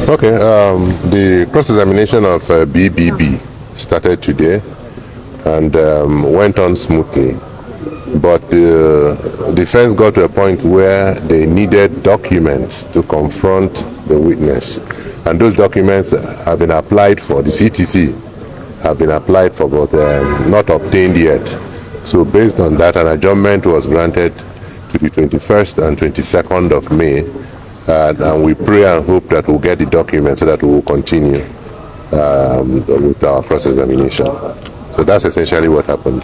Okay, the cross-examination of BBB started today and went on smoothly. But the defense got to a point where they needed documents to confront the witness. And those documents have been applied for, the CTC have been applied for, but not obtained yet. So based on that, an adjournment was granted to the 21st and 22nd of May. And we pray and hope that we'll get the documents so that we will continue with our cross-examination. So that's essentially what happened.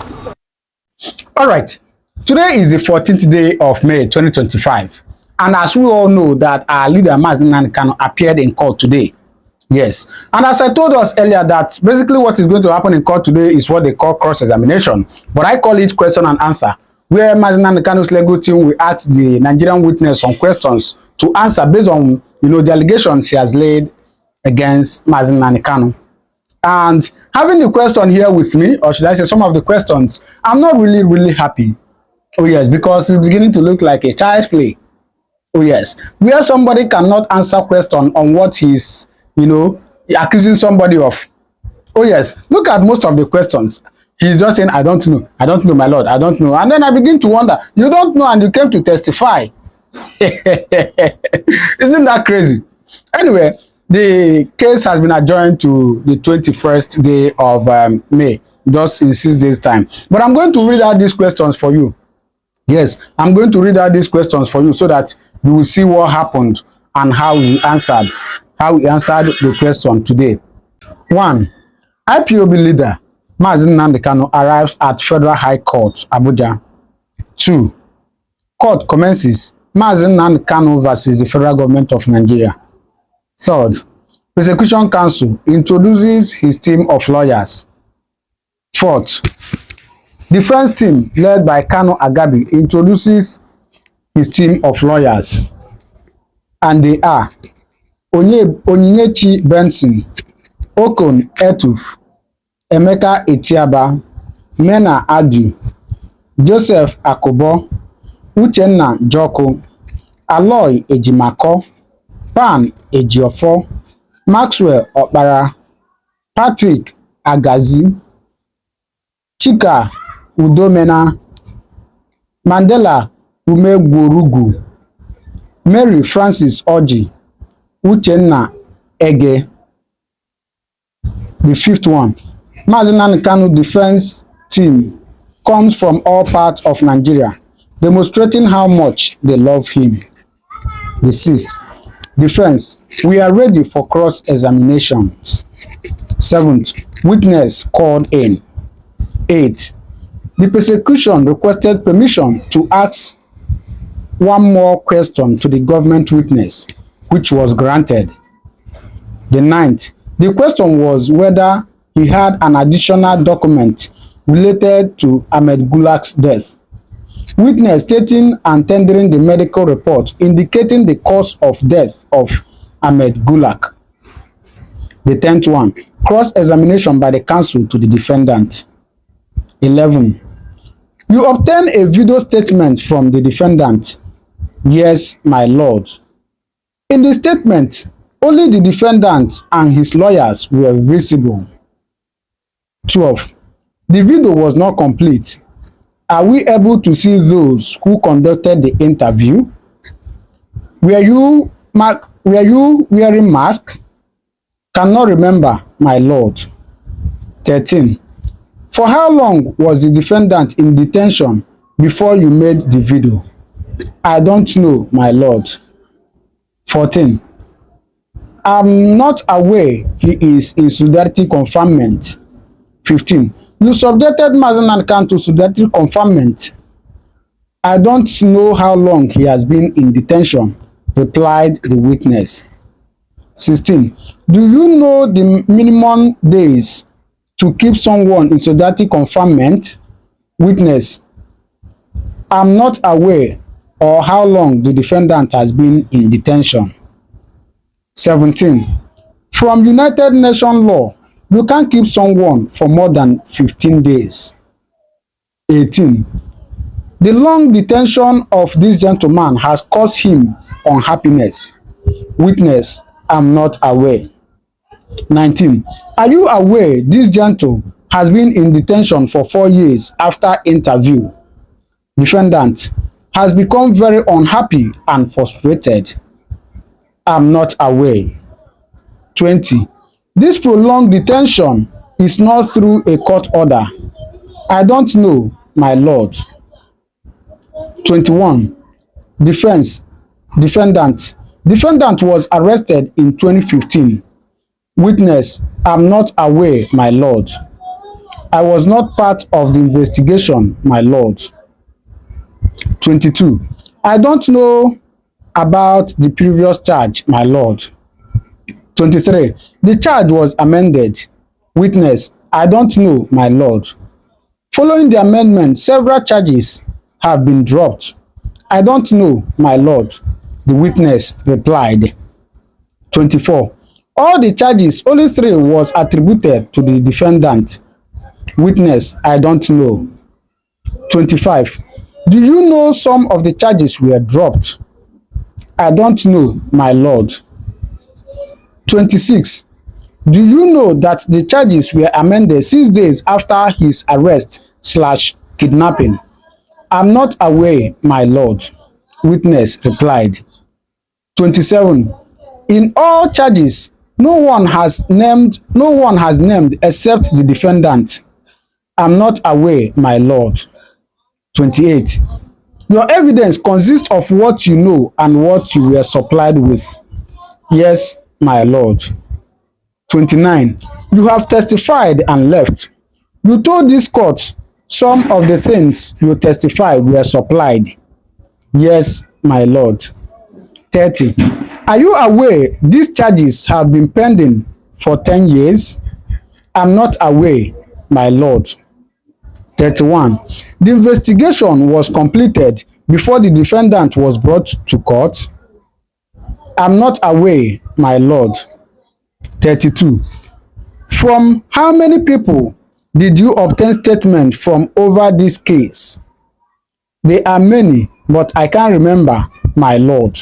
All right. Today is the 14th day of May 2025. And as we all know that our leader, Nnamdi Kanu, appeared in court today. Yes. And as I told us earlier that basically what is going to happen in court today is what they call cross-examination. But I call it question and answer, where Nnamdi Kanu's legal team will ask the Nigerian witness some questions to answer based on, the allegations he has laid against Nnamdi Kanu. And having the question here with me, or should I say some of the questions, I'm not really happy. Oh yes, because it's beginning to look like a child's play. Oh yes, where somebody cannot answer question on what he's, accusing somebody of. Oh yes, look at most of the questions. He's just saying, I don't know, my lord, I don't know. And then I begin to wonder, you don't know and you came to testify. Isn't that crazy? Anyway, the case has been adjourned to the 21st day of May, just in 6 days' time. But I'm going to read out these questions for you. Yes, I'm going to read out these questions for you so that you will see what happened and how he answered the question today. 1. IPOB leader Nnamdi Kanu arrives at Federal High Court, Abuja. 2. Court commences Nnamdi Kanu versus the Federal Government of Nigeria. 3rd. Prosecution Counsel introduces his team of lawyers. 4th. Defense team led by Kanu Agabi introduces his team of lawyers. And they are Onyinyechi Benson, Okon Etuf, Emeka Etiaba, Mena Adu, Joseph Akobo, Uchenna Joko, Aloy Ejimako, Pan Ejiofo, Maxwell Okpara, Patrick Agazi, Chika Udomena, Mandela Umegwurugu, Mary Francis Oji, Uchenna Ege. The 5th one, Nnamdi Kanu defense team comes from all parts of Nigeria, demonstrating how much they love him. The 6th, defense, we are ready for cross-examinations. 7th, witness called in. 8th, the prosecution requested permission to ask one more question to the government witness, which was granted. The 9th, the question was whether he had an additional document related to Ahmed Gulak's death. Witness stating and tendering the medical report indicating the cause of death of Ahmed Gulak. The 10th one, cross-examination by the counsel to the defendant. 11. You obtain a video statement from the defendant. Yes, my lord. In the statement, only the defendant and his lawyers were visible. 12. The video was not complete. Are we able to see those who conducted the interview? Were you wearing mask? Cannot remember, my lord. 13. For how long was the defendant in detention before you made the video? I don't know, my lord. 14. I'm not aware he is in solidarity confinement. 15. You subjected Nnamdi Kanu to solidarity confinement. I don't know how long he has been in detention, replied the witness. 16. Do you know the minimum days to keep someone in solidarity confinement? Witness. I'm not aware or how long the defendant has been in detention. 17. From United Nations law, you can't keep someone for more than 15 days. 18. The long detention of this gentleman has caused him unhappiness. Witness. I'm not aware. 19. Are you aware this gentle has been in detention for 4 years after interview? Defendant has become very unhappy and frustrated. I'm not aware. 20. This prolonged detention is not through a court order. I don't know, my lord. 21. Defendant was arrested in 2015. Witness, I'm not aware, my lord. I was not part of the investigation, my lord. 22. I don't know about the previous charge, my lord. 23. The charge was amended. Witness, I don't know, my lord. Following the amendment, several charges have been dropped. I don't know, my lord, the witness replied. 24. All the charges, only 3 was attributed to the defendant. Witness, I don't know. 25. Do you know some of the charges were dropped? I don't know, my lord. 26. Do you know that the charges were amended 6 days after his arrest/kidnapping? I'm not aware, my lord. Witness replied. 27. In all charges, no one has named except the defendant. I'm not aware, my lord. 28. Your evidence consists of what you know and what you were supplied with. Yes, my lord. 29. You have testified and left. You told this court some of the things you testified were supplied. Yes, my lord. 30. Are you aware these charges have been pending for 10 years? I'm not aware, my lord. 31. The investigation was completed before the defendant was brought to court. I'm not aware, my lord. 32. From how many people did you obtain statement from over this case? There are many, but I can't remember, my lord.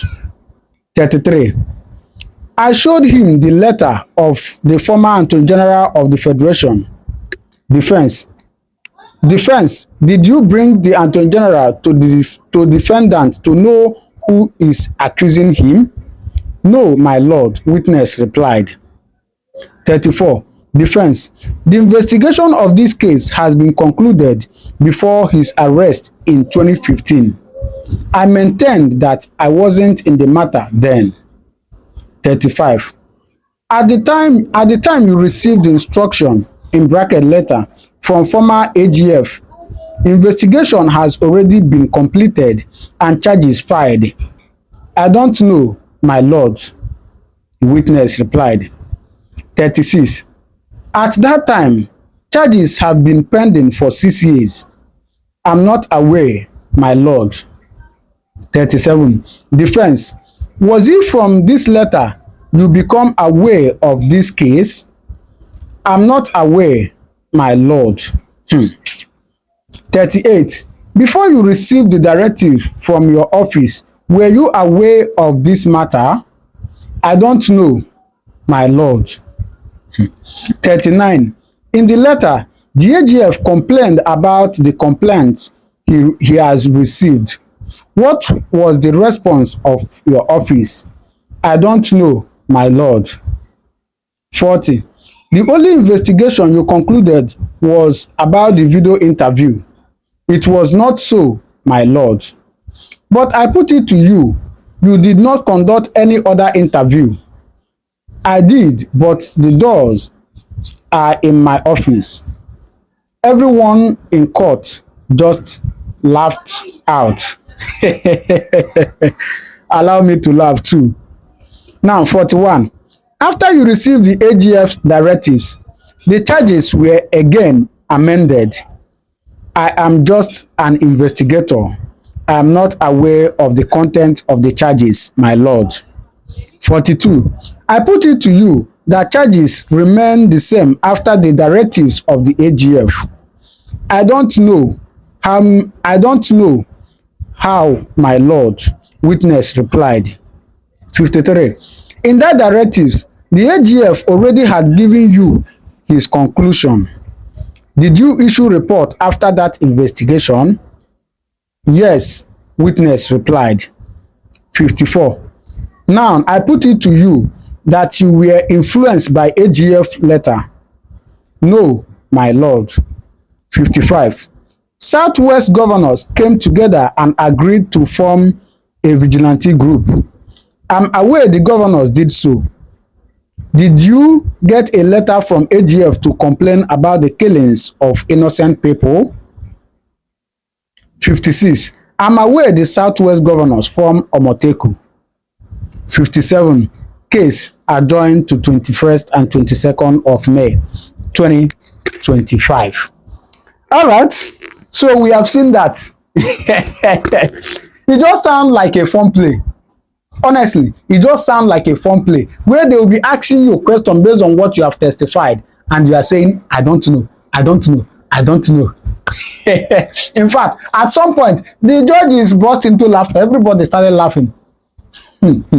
33. I showed him the letter of the former Attorney General of the Federation. Defense. Did you bring the Attorney General to the defendant to know who is accusing him? No, my lord, witness replied. 34. Defense. The investigation of this case has been concluded before his arrest in 2015. I maintained that I wasn't in the matter then. 35. At the time you received the instruction in bracket letter from former AGF, investigation has already been completed and charges filed. I don't know, my lord, the witness replied. 36. At that time, charges have been pending for 6 years. I'm not aware, my lord. 37. Defense. Was it from this letter you become aware of this case? I'm not aware, my lord. 38. Before you received the directive from your office, were you aware of this matter? I don't know, my lord. 39. In the letter, the AGF complained about the complaints he has received. What was the response of your office? I don't know, my lord. 40. The only investigation you concluded was about the video interview. It was not so, my lord. But I put it to you, you did not conduct any other interview. I did, but the doors are in my office. Everyone in court just laughed out. Allow me to laugh too. Now, 41. After you received the AGF's directives, the charges were again amended. I am just an investigator. I am not aware of the content of the charges, my lord. 42. I put it to you that charges remain the same after the directives of the AGF. I don't know how, my lord, witness replied. 53. In that directives, the AGF already had given you his conclusion. Did you issue report after that investigation? Yes, witness replied. 54. Now, I put it to you that you were influenced by AGF letter. No, my lord. 55. Southwest governors came together and agreed to form a vigilante group. I'm aware the governors did so. Did you get a letter from AGF to complain about the killings of innocent people? 56. I'm aware the Southwest governors formed Omoteku. 57. Case adjourned to 21st and 22nd of May 2025. All right. So we have seen that. It just sounds like a fun play. Honestly, it just sounds like a fun play where they will be asking you a question based on what you have testified, and you are saying, I don't know, I don't know, I don't know. In fact, at some point, the judge is burst into laughter. Everybody started laughing. Isn't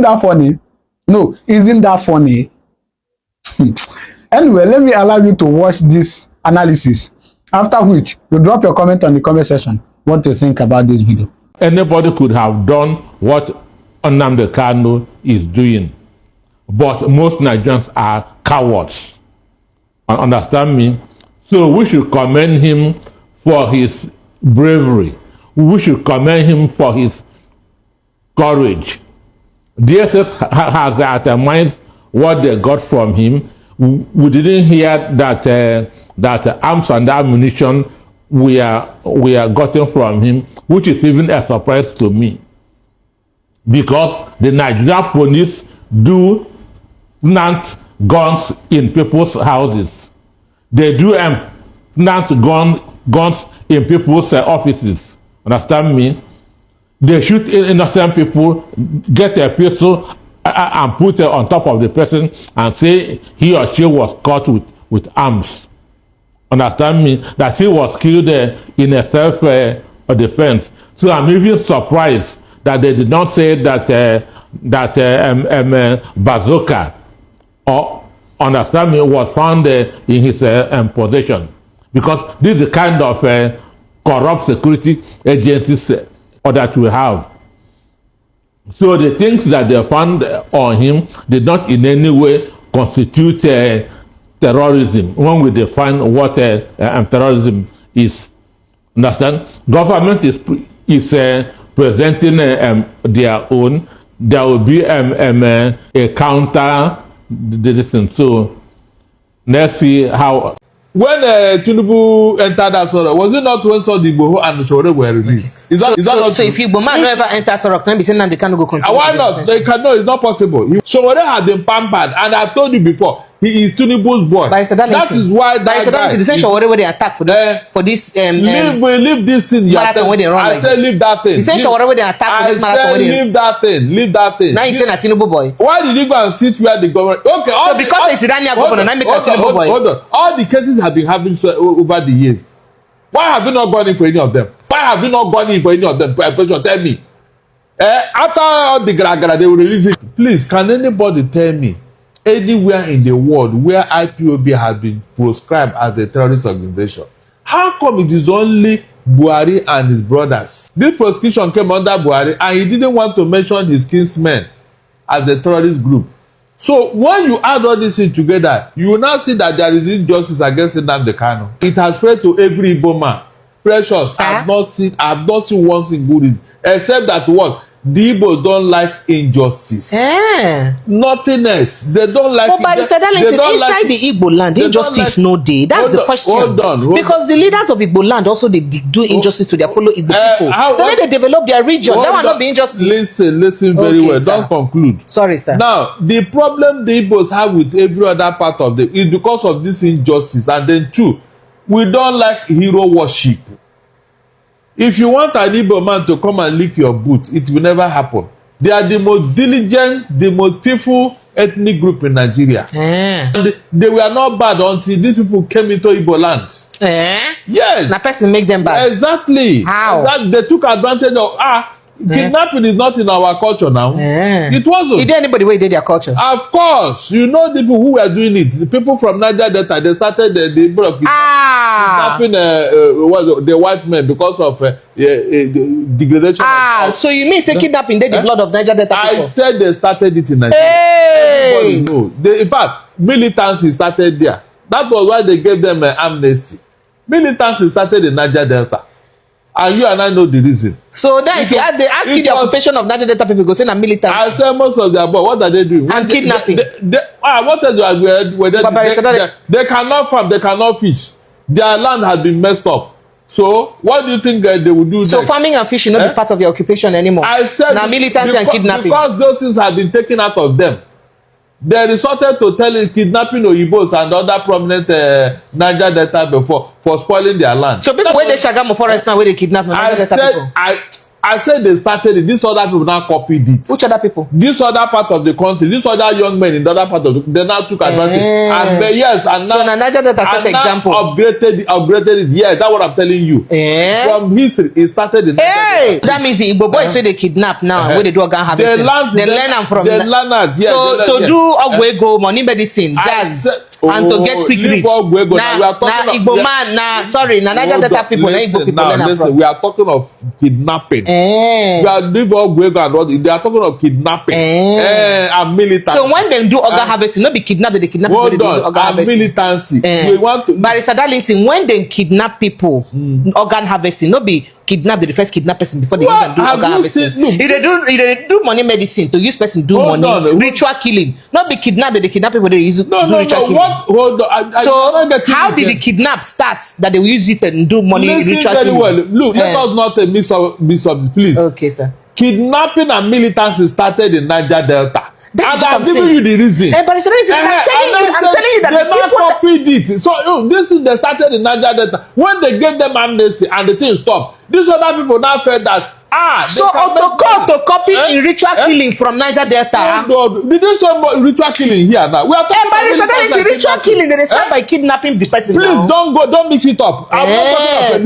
that funny? No, isn't that funny? Anyway, let me allow you to watch this analysis, after which you drop your comment on the comment section what you think about this video. Anybody could have done what Nnamdi Kanu is doing, but most Nigerians are cowards. Understand me? So we should commend him for his bravery. We should commend him for his courage. DSS has itemized what they got from him. We didn't hear that arms and ammunition we are gotten from him, which is even a surprise to me, because the Nigerian police do plant guns in people's houses. They do plant guns in people's offices. Understand me? They shoot innocent people, get a pistol and put it on top of the person and say he or she was caught with arms. Understand me? That he was killed in a self-defense. So I'm even surprised that they did not say that bazooka, or understand me, was found in his possession, because this is the kind of corrupt security agencies that we have. So the things that they found on him did not in any way constitute terrorism when we define what terrorism is. Understand? Government is presenting their own. There will be a counter decision. So let's see how. When Tinubu entered that Sorok, was it not when Sodibo and Shore were released? Is that not so if Igbo man don't ever enter Sorok, then be saying Nnamdi Kanu go continue. Why not? They cannot. It's not possible. Shore had been pampered, and I told you before, he is Tinubu's boy. That is why that guy. The same Shore where they attack for this leave this thing. Marathon where they run. I said leave that thing. The same Shore where they attack for this marathon where they. Leave that thing. Leave that thing. Now you saying a Tinubu boy. Why did you go and sit where the government? Okay, so because he's Iranian governor, now make a Tinubu boy. Hold on. All the cases have been happening over the years. Why have you not gone in for any of them? Why have you not gone in for any of them? Tell me. After all the gara, they will release it. Please, can anybody tell me anywhere in the world where IPOB has been proscribed as a terrorist organization? How come it is only Buhari and his brothers? This prosecution came under Buhari and he didn't want to mention his kinsmen as a terrorist group. So when you add all this thing together, you will now see that there is injustice against Nnamdi Kanu. It has spread to every Igbo man. Precious, I have not seen one single reason, except that what? The Igbo don't like injustice. Nothing else. They don't like. But by the inside the Igbo land, injustice no day. That's the question. Hold on. Because the leaders of Igbo land also they do injustice to their fellow Igbo people. The way they develop their region, that will not be injustice. Listen very well. Sir. Don't conclude. Sorry, sir. Now, the problem the Igbos have with every other part of them is because of this injustice, and then two, we don't like hero worship. If you want an Igbo man to come and lick your boot, it will never happen. They are the most diligent, the most peaceful ethnic group in Nigeria. And they were not bad until these people came into Igbo land. Yes. Na person make them bad. Exactly. How? They took advantage of Kidnapping is not in our culture now. It wasn't. Is there anybody where did their culture? Of course, you know the people who were doing it. The people from Niger Delta, they started the block kidnapping the white men because of degradation. So you mean say kidnapping the blood of Niger Delta people? I said they started it in Nigeria. Hey! Everybody know. In fact, militancy started there. That was why they gave them amnesty. Militancy started in Niger Delta. And you and I know the reason. So then if they ask you the occupation of Niger Delta people, go say na militancy. I say most of their boys, what are they doing? And kidnapping. What else they cannot farm, they cannot fish. Their land has been messed up. So what do you think they will do So next? farming and fishing not be part of your occupation anymore? I said na militancy and kidnapping. Because those things have been taken out of them. They resorted to telling kidnapping Oyibos and other prominent Niger Delta before for spoiling their land. So people where they Shagamu forest now where they kidnap Niger Delta people? I said they started it. These other people now copied it. Which other people? This other part of the country, these other young men in the other part of the they now took advantage. And yes, and now so Niger Delta set example. Upgraded it. Yes, that's what I'm telling you. From history, it started in Niger Delta. That means the Igbo boys say they kidnap now where they do organ harvesting. They learn them from the land. Yes, so to do Ogwego, money medicine, jazz, and to get quick rich. Now Igbo man, Niger Delta people, Igbo people learn from. We are talking of kidnapping. We are doing Ogwego and what they are talking of kidnapping. And militancy. So when they do organ harvesting, not be kidnapped, they kidnap people. They do organ harvesting. Militancy. We want to. Barrister Darlington, when they kidnap people, organ harvesting, not be kidnap the first kidnap person before they even do organ harvesting. If they do money medicine to use person do money, ritual killing, not be kidnapped, they kidnap people they use do ritual killing. Hold on. So how did the kidnap start that they will use it and do money ritual killing? Well. Look, let us not miss of this, please. Okay, sir. Kidnapping and militancy started in Niger Delta. And I'm giving you the reason. But I'm telling you that they not copied it. So this thing they started in Niger Delta. When they gave them amnesty and the thing stopped, these other people now felt that so to copy in ritual killing from Niger Delta. Did you say ritual killing here now? We are talking about ritual killing. They start by kidnapping the person. Please don't mix it up. We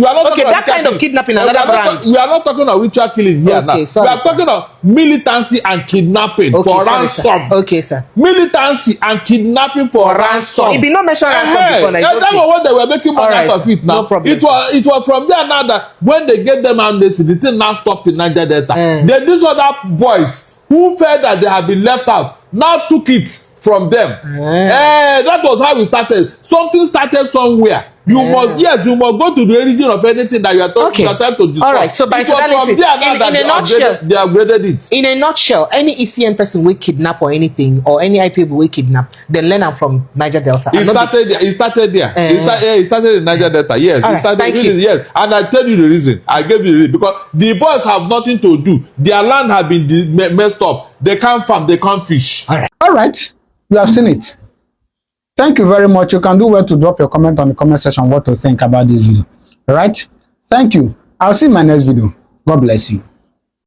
are not okay, that kind of kidnapping another branch. We are not talking of ritual killing here now. We are talking of militancy and kidnapping for ransom. Okay, sir. Militancy and kidnapping for ransom. It did not mention ransom before. That was what they were making money out of it now. No problem. It was from there now that when they gave them amnesty, the thing now stopped in Niger Delta. Then these other boys who felt that they had been left out now took it from them. That was how we started. Something started somewhere. You must go to the origin of anything that you are talking you are trying to discuss. All right, so by in a nutshell, they upgraded it. In a nutshell, any ECN person will kidnap or anything, or any IP will kidnap, then learn them from Niger Delta. It started there. It started in Niger Delta. Yes, it started. Thank you. Yes, and I tell you the reason. I gave you the reason because the boys have nothing to do. Their land have been messed up. They can't farm. They can't fish. All right, you have seen it. Thank you very much. You can do well to drop your comment on the comment section what to think about this video. All right, thank you. I'll see you in my next video. God bless you.